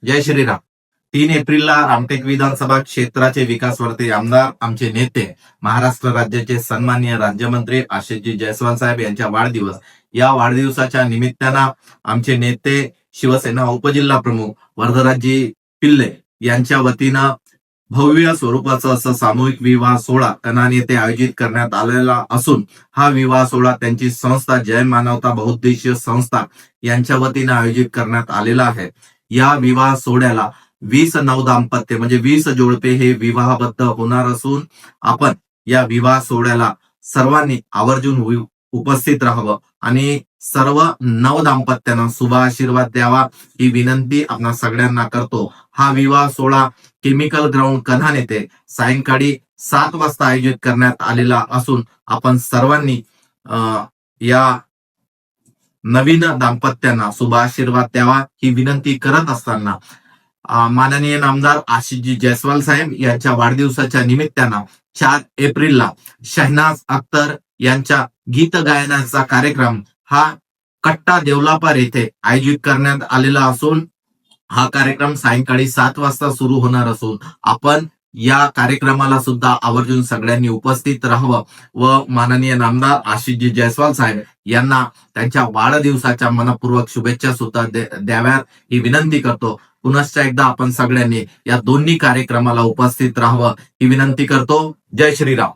जय श्रीराम. 3 एप्रिलला रामटेक विधानसभा क्षेत्राचे विकासवर्ती आमदार, आमचे नेते, महाराष्ट्र राज्याचे सन्माननीय राज्यमंत्री आशिषजी जयस्वाल साहेब यांच्या वाढदिवस. या वाढदिवसाच्या निमित्तानं आमचे नेते, शिवसेना उपजिल्हा प्रमुख वरदराजजी पिल्ले यांच्या वतीनं भव्य स्वरूपाचं असं सामूहिक विवाह सोहळा कणान येथे आयोजित करण्यात आलेला असून हा विवाह सोहळा त्यांची संस्था जय मानवता बहुउद्देशीय संस्था यांच्या वतीनं आयोजित करण्यात आलेला आहे. या विवाह सोहळ्याला 20 नवदाम्पत्य म्हणजे 20 जोडपे हे विवाहबद्ध होणार असून आपण या विवाह सोहळ्याला सर्वांनी आवर्जून उपस्थित राहावं आणि सर्व नवदाम्पत्यांना शुभ आशीर्वाद द्यावा ही विनंती आपणा सगळ्यांना करतो. हा विवाह सोहळा केमिकल ग्राउंड कन्हान येथे सायंकाळी 7 वाजता आयोजित करण्यात आलेला असून आपण सर्वांनी या नवीन दाम्पत्यांना शुभ आशीर्वाद द्यावा ही विनंती करत असताना माननीय नामदार आशिषजी जयस्वाल साहेब यांच्या वाढदिवसाच्या निमित्तानं 4 एप्रिलला शहनाज अख्तर यांच्या गीत गायनाचा कार्यक्रम हा कट्टा देवलापार येथे आयोजित करण्यात आलेला असून हा कार्यक्रम सायंकाळी 7 वाजता सुरू होणार असून आपण या कार्यक्रमाला सुद्धा आवर्जून सगळ्यांनी उपस्थित राहावं व माननीय नामदार आशिषजी जयस्वाल साहेब यांना त्यांच्या वाढदिवसाच्या मनपूर्वक शुभेच्छा सुद्धा द्याव्यात ही विनंती करतो. पुनश्च एकदा आपण सगळ्यांनी या दोन्ही कार्यक्रमाला उपस्थित राहावं ही विनंती करतो. जय श्रीराम.